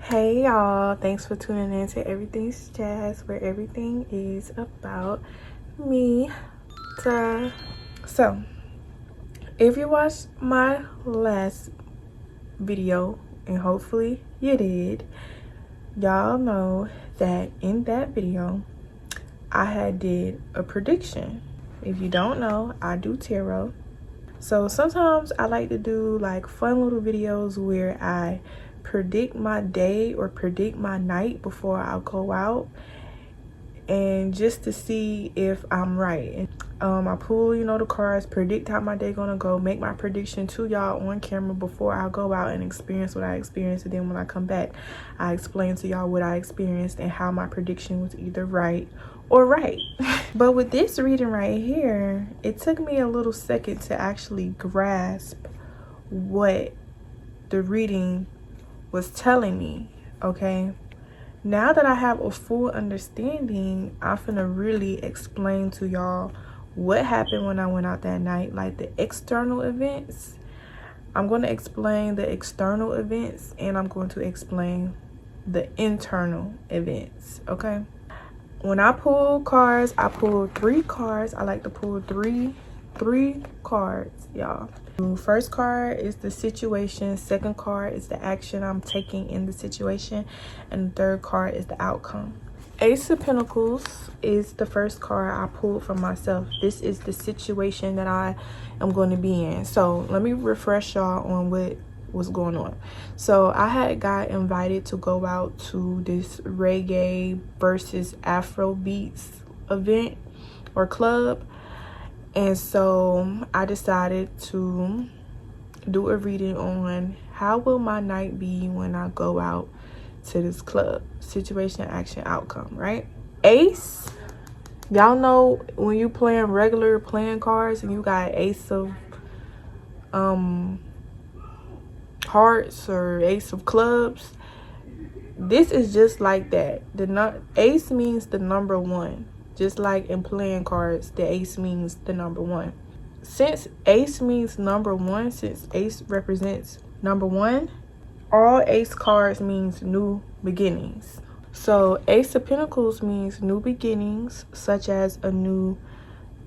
Hey y'all, thanks for tuning in to Everything's Jazz, where everything is about me. So if you watched my last video, and hopefully you did, y'all know that in that video I had did a prediction. If you don't know, I do tarot. So sometimes I like to do like fun little videos where I predict my day or predict my night before I go out, and just to see if I'm right. I pull, the cards, predict how my day gonna go, make my prediction to y'all on camera before I go out and experience what I experienced. And then when I come back, I explain to y'all what I experienced and how my prediction was either right or right. But with this reading right here, it took me a little second to actually grasp what the reading was telling me. Okay, now that I have a full understanding, I'm finna really explain to y'all what happened when I went out that night, like the external events. I'm going to explain the external events, and I'm going to explain the internal events. Okay, when I pull cards, I pull 3 cards. I like to pull three cards, y'all. First card is the situation, second card is the action I'm taking in the situation, and the third card is the outcome. Ace of Pentacles is the first card I pulled for myself. This is the situation that I am going to be in. So let me refresh y'all on what was going on. So I had got invited to go out to this reggae versus Afro beats event or club. And so I decided to do a reading on how will my night be when I go out to this club. Situation, action, outcome, right? Ace, y'all know when you playing regular playing cards and you got ace of hearts or ace of clubs, this is just like that. Ace means the number 1. Just like in playing cards, the ace means the number 1. Since ace means number 1, since ace represents number 1, all ace cards means new beginnings. So Ace of Pentacles means new beginnings, such as a new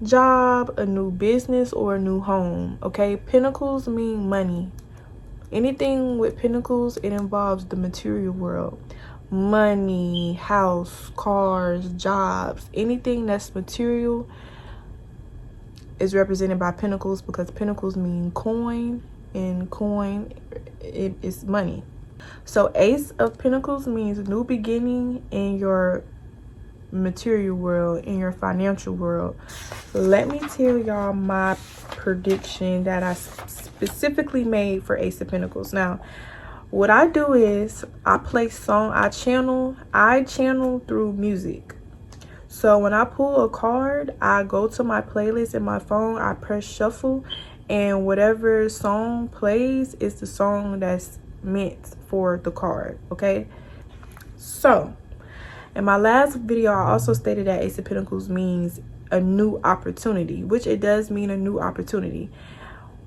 job, a new business, or a new home. Okay, Pentacles mean money. Anything with pentacles, it involves the material world. Money, house, cars, jobs, anything that's material is represented by pentacles, because pentacles mean coin, and coin, it is money. So Ace of Pentacles means new beginning in your material world, in your financial world. Let me tell y'all my prediction that I specifically made for Ace of Pentacles. Now, what I do is I play song, I channel through music. So when I pull a card, I go to my playlist in my phone, I press shuffle, and whatever song plays is the song that's meant for the card. Okay, so in my last video, I also stated that Ace of Pentacles means a new opportunity, which it does mean a new opportunity,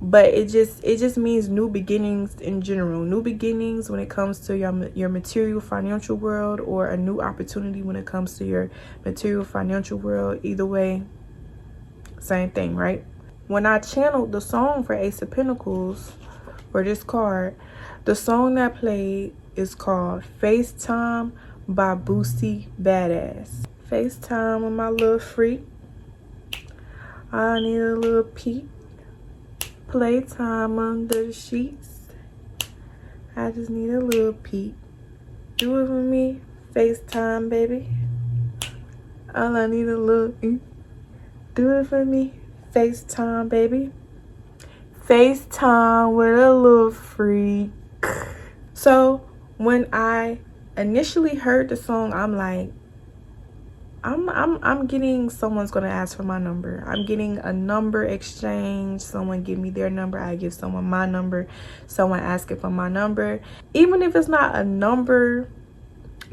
but it just means new beginnings in general. New beginnings when it comes to your material financial world, or a new opportunity when it comes to your material financial world. Either way, same thing, right? When I channeled the song for Ace of Pentacles for this card, the song that played is called FaceTime by Boosie Badass. FaceTime with my little freak. I need a little peek. Playtime under the sheets. I just need a little peek. Do it for me. FaceTime, baby. All I need a little do it for me. FaceTime, baby. FaceTime with a little freak. So when I initially heard the song, I'm like, I'm getting someone's gonna ask for my number. I'm getting a number exchange. Someone give me their number, I give someone my number, someone asking for my number. Even if it's not a number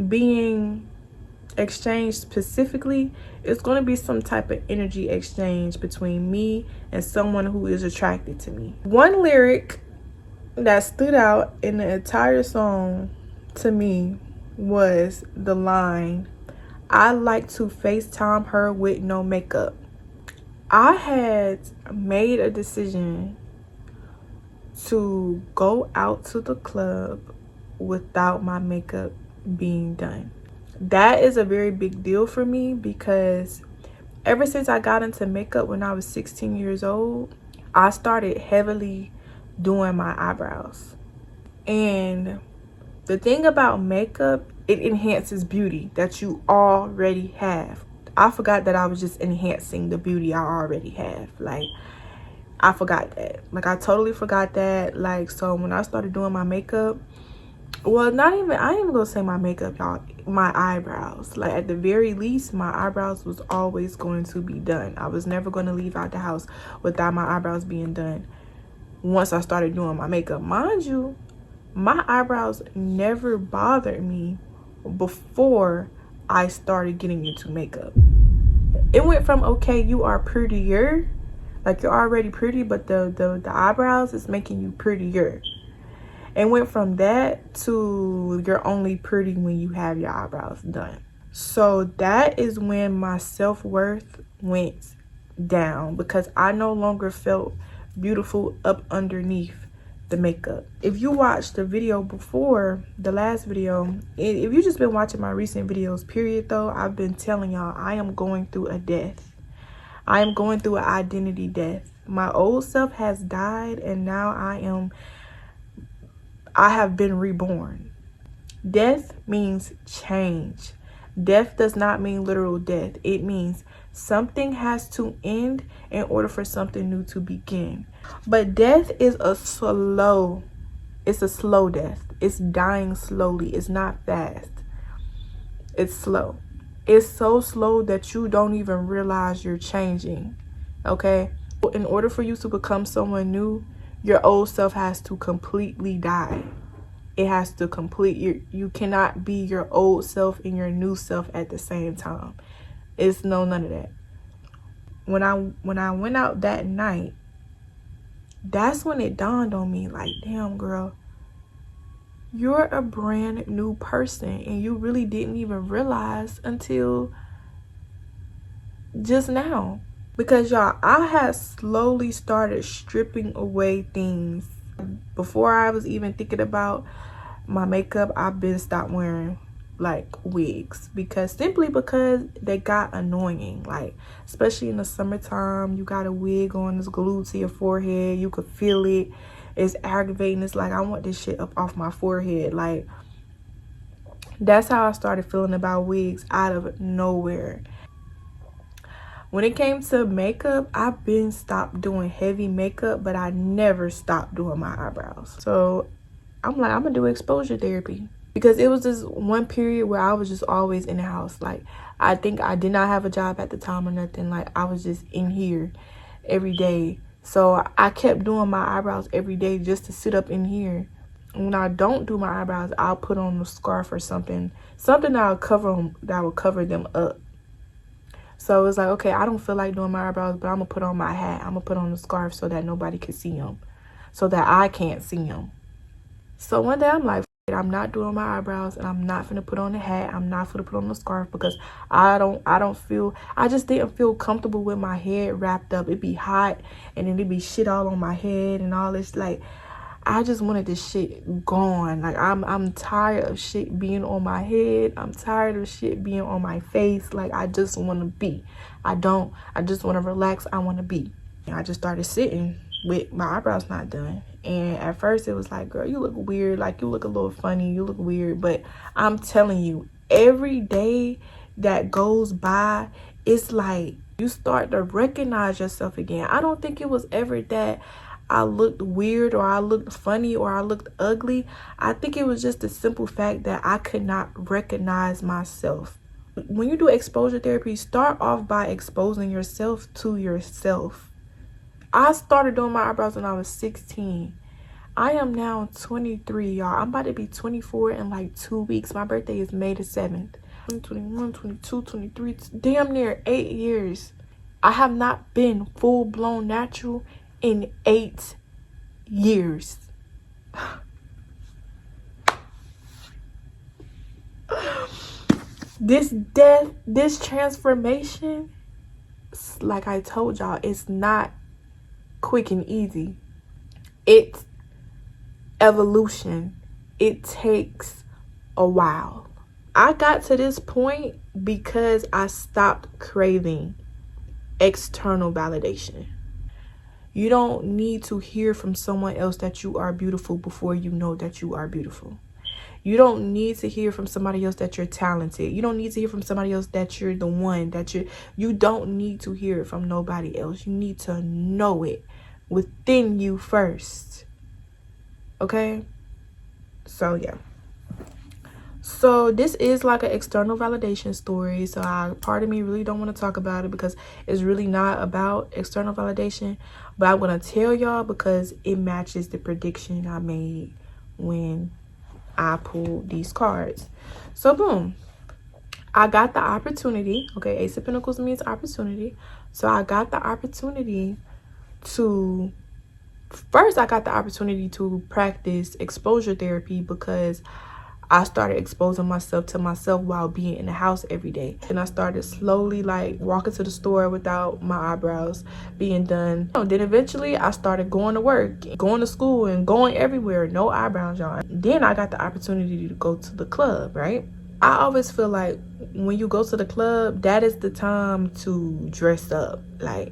being exchanged specifically, it's going to be some type of energy exchange between me and someone who is attracted to me. One lyric that stood out in the entire song to me was the line, "I like to FaceTime her with no makeup." I had made a decision to go out to the club without my makeup being done. That is a very big deal for me because ever since I got into makeup when I was 16 years old, I started heavily doing my eyebrows. And the thing about makeup, it enhances beauty that you already have. I forgot that I was just enhancing the beauty I already have. Like, I forgot that. Like, I totally forgot that. Like, so when I started doing my makeup, well, I ain't even gonna say my makeup, y'all. My eyebrows. Like, at the very least, my eyebrows was always going to be done. I was never going to leave out the house without my eyebrows being done once I started doing my makeup. Mind you, my eyebrows never bothered me before I started getting into makeup. It went from, okay, you are prettier, like you're already pretty, but the eyebrows is making you prettier. It went from that to you're only pretty when you have your eyebrows done. So that is when my self-worth went down because I no longer felt beautiful up underneath the makeup. If you watched the video before, the last video, if you just been watching my recent videos, period though, I've been telling y'all I am going through a death. I am going through an identity death. My old self has died and now I have been reborn. Death means change. Death does not mean literal death. It means something has to end in order for something new to begin. But death is it's a slow death. It's dying slowly. It's not fast. It's slow. It's so slow that you don't even realize you're changing. Okay? In order for you to become someone new, your old self has to completely die. It has to you cannot be your old self and your new self at the same time. It's none of that. When I went out that night, that's when it dawned on me, like, damn girl, you're a brand new person and you really didn't even realize until just now. Because y'all, I had slowly started stripping away things. Before I was even thinking about my makeup, I've been stopped wearing like wigs simply because they got annoying. Like, especially in the summertime, you got a wig on, it's glued to your forehead, you could feel it, it's aggravating. It's like, I want this shit up off my forehead. Like, that's how I started feeling about wigs, out of nowhere. When it came to makeup, I've been stopped doing heavy makeup, but I never stopped doing my eyebrows. So I'm like, I'm gonna do exposure therapy. Because it was this one period where I was just always in the house. Like, I think I did not have a job at the time or nothing. Like, I was just in here every day. So I kept doing my eyebrows every day just to sit up in here. And when I don't do my eyebrows, I'll put on a scarf or something that will cover them up. So it's like, okay, I don't feel like doing my eyebrows, but I'm gonna put on my hat. I'm gonna put on the scarf so that nobody can see them, so that I can't see them. So one day I'm like, I'm not doing my eyebrows and I'm not finna put on the hat. I'm not finna put on the scarf because I just didn't feel comfortable with my head wrapped up. It'd be hot and then it'd be shit all on my head and all this. Like, I just wanted this shit gone. Like, I'm tired of shit being on my head. I'm tired of shit being on my face. Like, I just want to be. I just want to relax. I want to be. And I just started sitting with my eyebrows not done. And at first it was like, girl, you look weird. Like, you look a little funny. You look weird. But I'm telling you, every day that goes by, it's like you start to recognize yourself again. I don't think it was ever that I looked weird or I looked funny or I looked ugly. I think it was just the simple fact that I could not recognize myself. When you do exposure therapy, start off by exposing yourself to yourself. I started doing my eyebrows when I was 16. I am now 23, y'all. I'm about to be 24 in like 2 weeks. My birthday is May the 7th. 21, 22, 23, damn near 8 years. I have not been full-blown natural in 8 years. This death, this transformation, like I told y'all, it's not quick and easy. It's evolution. It takes a while. I got to this point because I stopped craving external validation. You don't need to hear from someone else that you are beautiful before you know that you are beautiful. You don't need to hear from somebody else that you're talented. You don't need to hear from somebody else that you're the one, that you don't need to hear it from nobody else. You need to know it within you first. Okay? So yeah. So this is like an external validation story. So part of me really don't want to talk about it because it's really not about external validation. But I'm going to tell y'all because it matches the prediction I made when I pulled these cards. So boom, I got the opportunity. Okay, Ace of Pentacles means opportunity. So I got the opportunity to, first I got the opportunity to practice exposure therapy because I started exposing myself to myself while being in the house every day. And I started slowly like walking to the store without my eyebrows being done. Then eventually I started going to work, going to school, and going everywhere. No eyebrows, y'all. Then I got the opportunity to go to the club, right? I always feel like when you go to the club, that is the time to dress up. Like,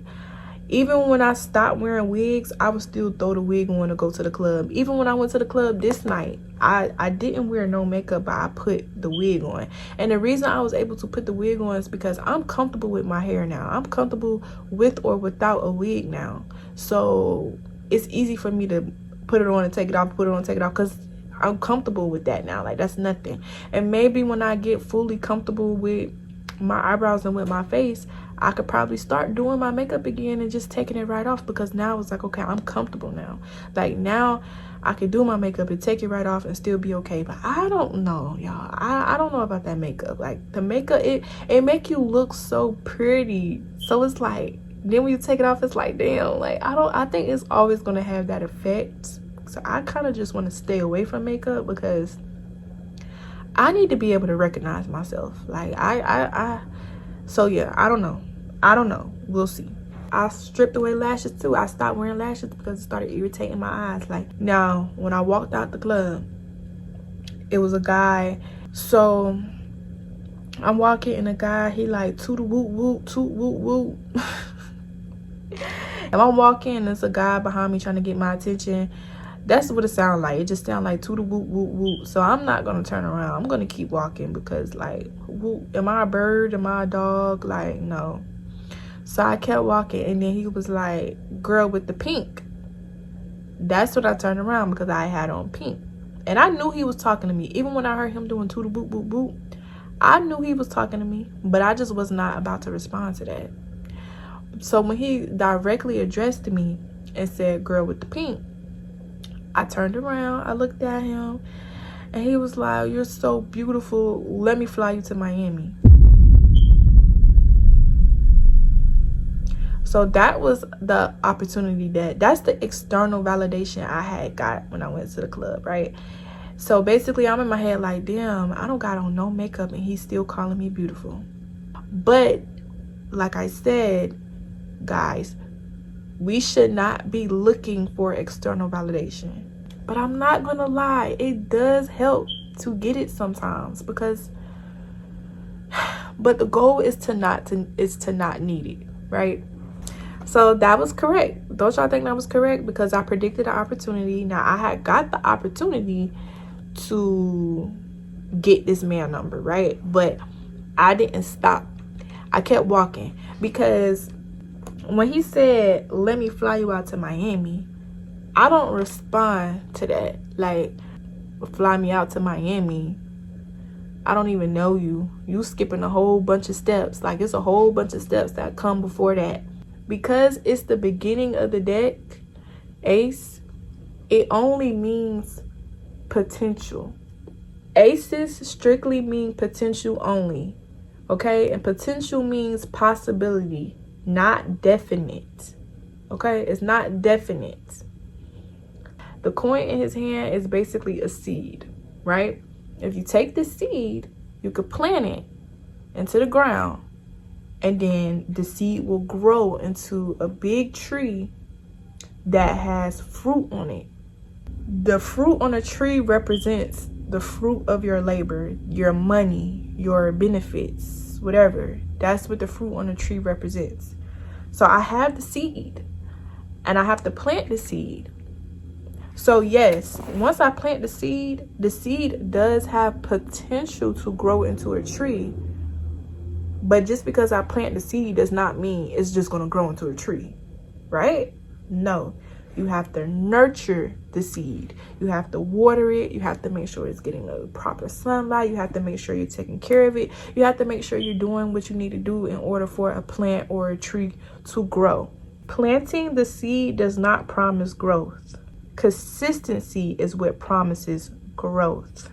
even when I stopped wearing wigs, I would still throw the wig on to go to the club. Even when I went to the club this night, I didn't wear no makeup, but I put the wig on. And the reason I was able to put the wig on is because I'm comfortable with my hair now. I'm comfortable with or without a wig now. So it's easy for me to put it on and take it off, put it on and take it off, because I'm comfortable with that now. Like, that's nothing. And maybe when I get fully comfortable with my eyebrows and with my face, I could probably start doing my makeup again and just taking it right off, because now it's like, okay, I'm comfortable now. Like, now I can do my makeup and take it right off and still be okay. But I don't know, y'all. I don't know about that makeup. Like, the makeup, it make you look so pretty. So it's like, then when you take it off, it's like, damn, like, I think it's always gonna have that effect. So I kind of just want to stay away from makeup because I need to be able to recognize myself. Like, so yeah, I don't know. We'll see. I stripped away lashes too. I stopped wearing lashes because it started irritating my eyes. Like, now, when I walked out the club, it was a guy. So I'm walking and a guy, he like, toot woot woot, toot woot woot. And I'm walking and there's a guy behind me trying to get my attention. That's what it sounds like. It just sounds like toot woot woot woot. So I'm not gonna turn around. I'm gonna keep walking because, like, woot, am I a bird? Am I a dog? Like, no. So I kept walking, and then he was like, girl with the pink. That's what I turned around because I had on pink. And I knew he was talking to me. Even when I heard him doing toot boot boot boot, I knew he was talking to me, but I just was not about to respond to that. So when he directly addressed me and said, girl with the pink, I turned around, I looked at him, and he was like, you're so beautiful. Let me fly you to Miami. So that was the opportunity, that's the external validation I had got when I went to the club, right? So basically, I'm in my head like, damn, I don't got on no makeup and he's still calling me beautiful. But like I said, guys, we should not be looking for external validation. But I'm not gonna lie, it does help to get it sometimes, because but the goal is to not need it, right? So that was correct. Don't y'all think that was correct? Because I predicted the opportunity. Now, I had got the opportunity to get this man number, right? But I didn't stop. I kept walking, because when he said, let me fly you out to Miami, I don't respond to that. Like, fly me out to Miami. I don't even know you. You skipping a whole bunch of steps. Like, it's a whole bunch of steps that come before that. Because it's the beginning of the deck, Ace, it only means potential. Aces strictly mean potential only, okay? And potential means possibility, not definite, okay? It's not definite. The coin in his hand is basically a seed, right? If you take the seed, you could plant it, into the ground, and then the seed will grow into a big tree that has fruit on it. The fruit on a tree represents the fruit of your labor, your money, your benefits, whatever. That's what the fruit on a tree represents. So I have the seed and I have to plant the seed. So yes, once I plant the seed does have potential to grow into a tree. But just because I plant the seed does not mean it's just going to grow into a tree, right? No. You have to nurture the seed. You have to water it. You have to make sure it's getting the proper sunlight. You have to make sure you're taking care of it. You have to make sure you're doing what you need to do in order for a plant or a tree to grow. Planting the seed does not promise growth. Consistency is what promises growth.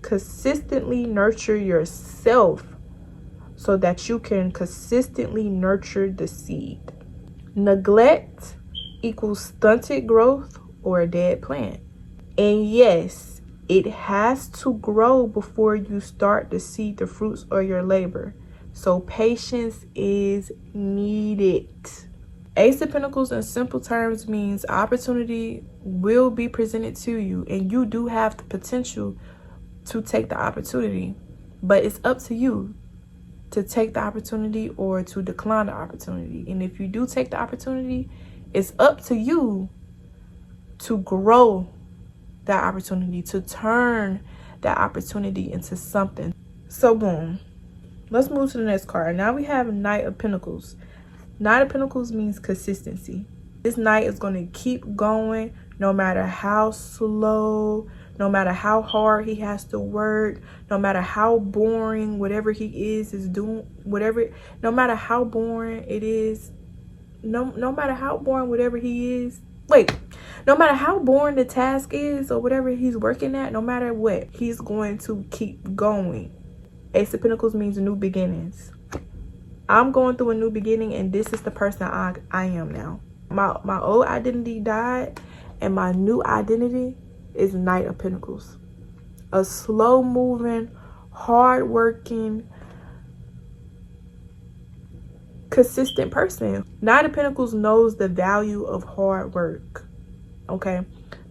Consistently nurture yourself so that you can consistently nurture the seed. Neglect equals stunted growth or a dead plant. And yes, it has to grow before you start to see the fruits of your labor. So patience is needed. Ace of Pentacles in simple terms means opportunity will be presented to you, and you do have the potential to take the opportunity, but it's up to you to take the opportunity or to decline the opportunity. And if you do take the opportunity, it's up to you to grow that opportunity, to turn that opportunity into something. So boom, let's move to the next card. Now we have Knight of Pentacles. Knight of Pentacles means consistency. This knight is going to keep going no matter how slow, no matter how hard he has to work, no matter how boring whatever he is doing, whatever, no matter how boring it is, no matter how boring whatever he is, no matter how boring the task is or whatever he's working at, no matter what, he's going to keep going. Ace of Pentacles means new beginnings. I'm going through a new beginning, and this is the person I am now. My old identity died, and my new identity is Knight of Pentacles. A slow-moving, hard-working, consistent person. Knight of Pentacles knows the value of hard work. Okay?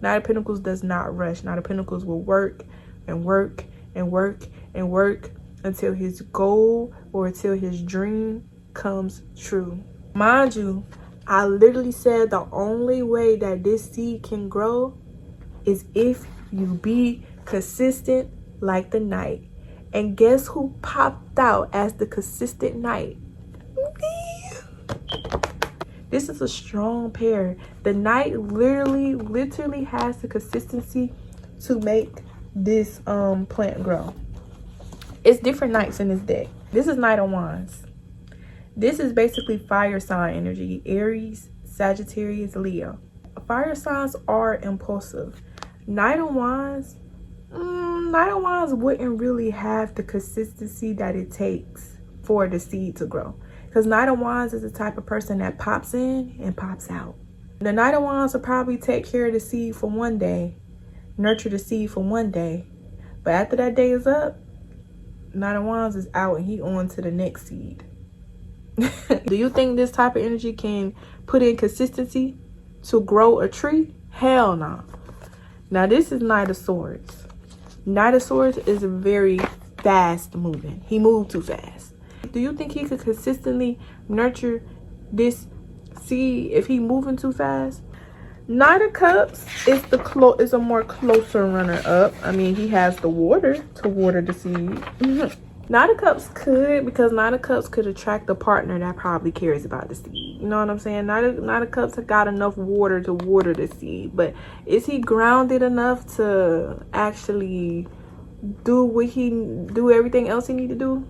Knight of Pentacles does not rush. Knight of Pentacles will work and work and work and work until his goal or until his dream comes true. Mind you, I literally said the only way that this seed can grow is if you be consistent like the knight. And guess who popped out as the consistent knight? This is a strong pair. The knight literally has the consistency to make this plant grow. It's different knights in this deck. This is Knight of Wands. This is basically fire sign energy. Aries, Sagittarius, Leo. Fire signs are impulsive. Knight of Wands wouldn't really have the consistency that it takes for the seed to grow. Because Knight of Wands is the type of person that pops in and pops out. The Knight of Wands will probably take care of the seed for one day, nurture the seed for one day. But after that day is up, Knight of Wands is out and he on to the next seed. Do you think this type of energy can put in consistency to grow a tree? Hell no. Now this is Knight of Swords. Knight of Swords is very fast moving. He moved too fast. Do you think he could consistently nurture this seed if he moving too fast? Knight of Cups is a more closer runner up. I mean, he has the water to water the seed. Knight of Cups could, because Knight of Cups could attract a partner that probably cares about the seed. You know what I'm saying? Knight of Cups got enough water to water the seed. But is he grounded enough to actually do everything else he need to do?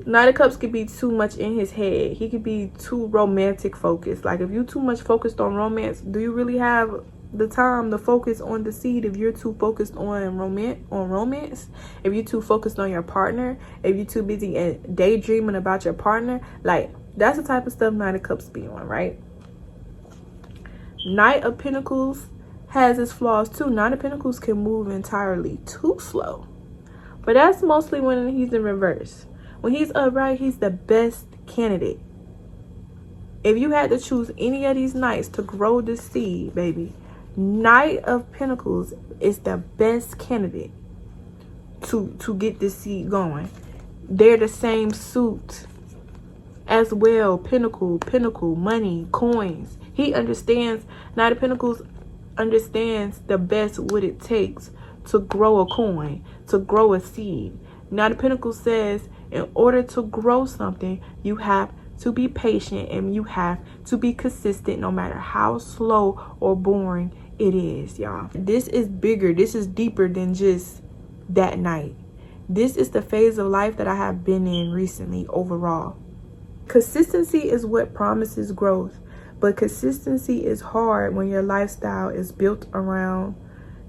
Knight of Cups could be too much in his head. He could be too romantic focused. Like if you're too much focused on romance, do you really have the time to focus on the seed? If you're too focused on romance, if you're too focused on your partner, if you're too busy daydreaming about your partner, like that's the type of stuff Knight of Cups be on, right? Knight of Pentacles has its flaws too. Knight of Pentacles can move entirely too slow, but that's mostly when he's in reverse. When he's upright, he's the best candidate. If you had to choose any of these knights to grow the seed, baby, Knight of Pentacles is the best candidate to get this seed going. They're the same suit as well. Pinnacle, money, coins. He understands, Knight of Pentacles understands the best what it takes to grow a coin, to grow a seed. Knight of Pentacles says in order to grow something, you have to be patient and you have to be consistent no matter how slow or boring it is, y'all. This is bigger. This is deeper than just that night. This is the phase of life that I have been in recently overall. Consistency is what promises growth, but consistency is hard when your lifestyle is built around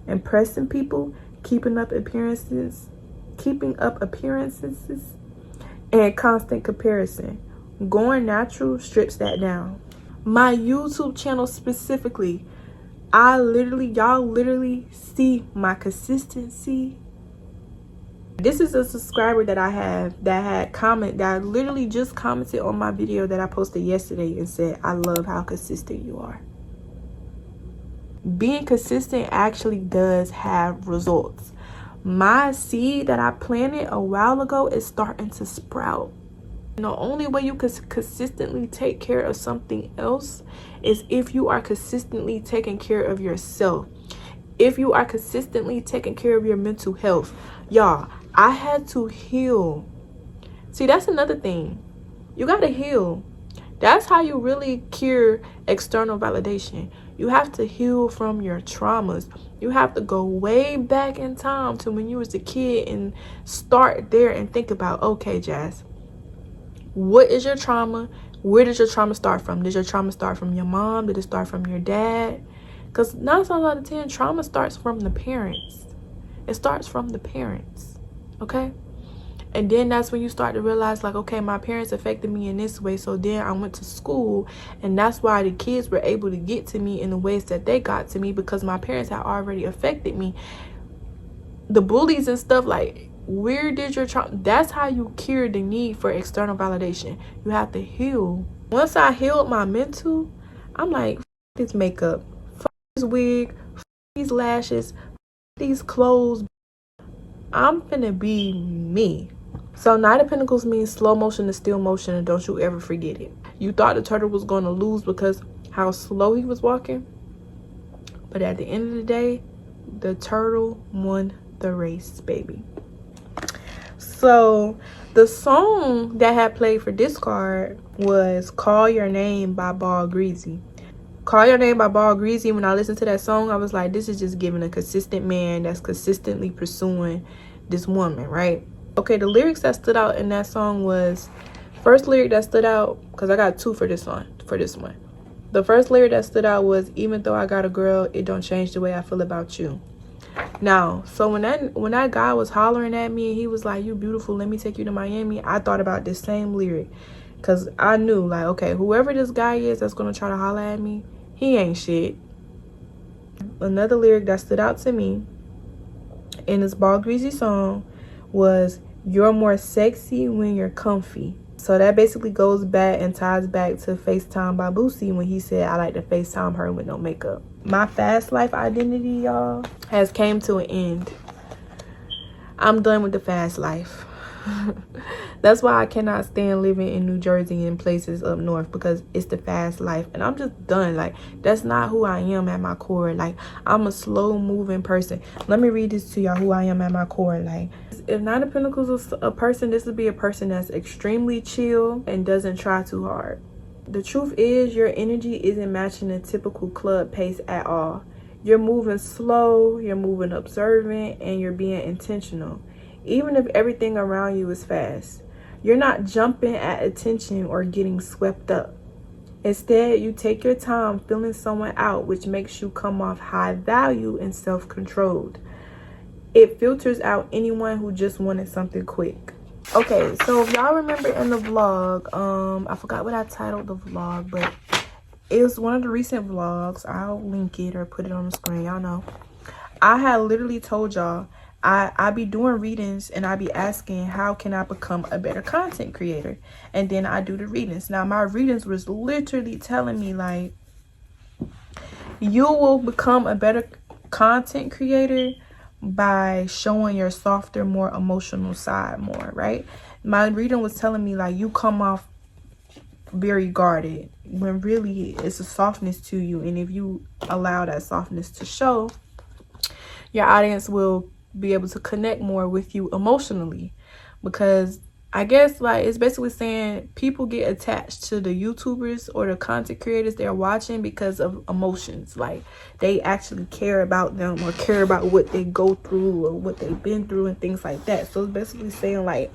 impressing people, keeping up appearances, and constant comparison. Going natural strips that down. My YouTube channel specifically, y'all literally see my consistency. This is a subscriber that I have that literally just commented on my video that I posted yesterday and said, I love how consistent you are. Being consistent actually does have results. My seed that I planted a while ago is starting to sprout. The only way you can consistently take care of something else is if you are consistently taking care of yourself. If you are consistently taking care of your mental health. Y'all, I had to heal. See, that's another thing. You got to heal. That's how you really cure external validation. You have to heal from your traumas. You have to go way back in time to when you was a kid and start there and think about, okay, Jazz, what is your trauma? Where did your trauma start from? Did your trauma start from your mom? Did it start from your dad? Because 9 times out of 10, trauma starts from the parents. It starts from the parents, okay? And then that's when you start to realize, like, okay, my parents affected me in this way. So then I went to school, and that's why the kids were able to get to me in the ways that they got to me, because my parents had already affected me. The bullies and stuff, like, where did your trauma? That's how you cure the need for external validation. You have to heal. Once I healed my mental, I'm like, this makeup, this wig, these lashes, these clothes. I'm finna be me. So Knight of Pentacles means slow motion to still motion, and don't you ever forget it. You thought the turtle was going to lose because how slow he was walking, but at the end of the day, the turtle won the race, baby. So the song that had played for this card was Call Your Name by Ball Greasy. Call Your Name by Ball Greasy. When I listened to that song, I was like, this is just giving a consistent man that's consistently pursuing this woman, right? Okay, the lyrics that stood out in that song was, first lyric that stood out, because I got two for this one. The first lyric that stood out was, even though I got a girl, it don't change the way I feel about you. Now, so when that guy was hollering at me and he was like, you beautiful, let me take you to Miami, I thought about this same lyric, because I knew, like, okay, whoever this guy is that's going to try to holler at me, he ain't shit. Another lyric that stood out to me in this Ball Greasy song was, you're more sexy when you're comfy. So that basically goes back and ties back to FaceTime by Boosie when he said, I like to FaceTime her with no makeup. My fast life identity, y'all, has came to an end. I'm done with the fast life. That's why I cannot stand living in New Jersey and places up north, because it's the fast life. And I'm just done. Like, that's not who I am at my core. Like, I'm a slow moving person. Let me read this to y'all, who I am at my core. Like, if Knight of Pentacles is a person, this would be a person that's extremely chill and doesn't try too hard. The truth is, your energy isn't matching the typical club pace at all. You're moving slow, you're moving observant, and you're being intentional. Even if everything around you is fast, you're not jumping at attention or getting swept up. Instead, you take your time feeling someone out, which makes you come off high value and self-controlled. It filters out anyone who just wanted something quick. Okay, so if y'all remember in the vlog, I forgot what I titled the vlog, but it was one of the recent vlogs. I'll link it or put it on the screen, y'all know. I had literally told y'all I be doing readings and I be asking, how can I become a better content creator? And then I do the readings. Now my readings was literally telling me like, you will become a better content creator by showing your softer, more emotional side more, right? My reading was telling me like, you come off very guarded when really it's a softness to you, and if you allow that softness to show, your audience will be able to connect more with you emotionally. Because I guess like it's basically saying people get attached to the YouTubers or the content creators they're watching because of emotions. Like they actually care about them or care about what they go through or what they've been through and things like that. So it's basically saying like,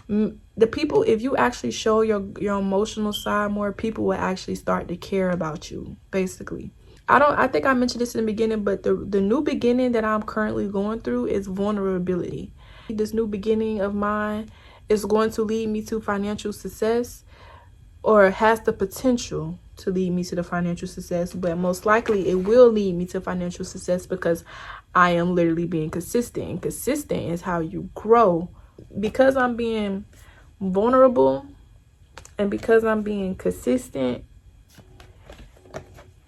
the people, if you actually show your emotional side more, people will actually start to care about you, basically. I think I mentioned this in the beginning, but the new beginning that I'm currently going through is vulnerability. This new beginning of mine is going to lead me to financial success, or has the potential to lead me to the financial success, but most likely it will lead me to financial success because I am literally being consistent, and consistent is how you grow. Because I'm being vulnerable and because I'm being consistent,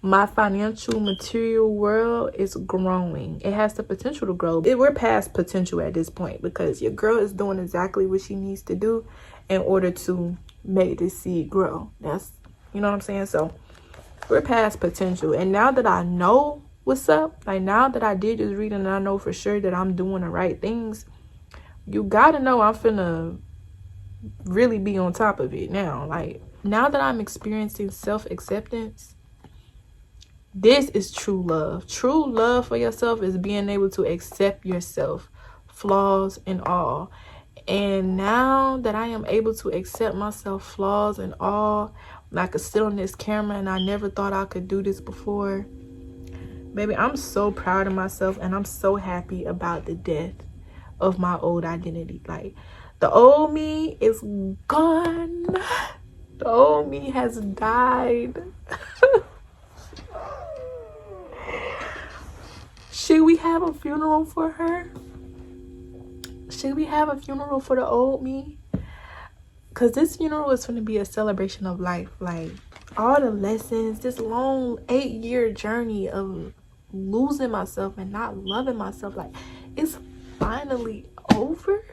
my financial material world is growing. It has the potential to grow. We're past potential at this point because your girl is doing exactly what she needs to do in order to make this seed grow. That's, you know what I'm saying? So we're past potential. And now that I know what's up, like now that I did this reading and I know for sure that I'm doing the right things, you gotta know I'm finna really be on top of it now. Like now that I'm experiencing self-acceptance, this is true love. True love for yourself is being able to accept yourself, flaws and all. And now that I am able to accept myself, flaws and all, I could sit on this camera and I never thought I could do this before. Baby, I'm so proud of myself and I'm so happy about the death of my old identity. Like the old me is gone. The old me has died. Should we have a funeral for her? Should we have a funeral for the old me? Because this funeral is going to be a celebration of life. Like all the lessons, this long 8-year journey of losing myself and not loving myself, like it's finally over.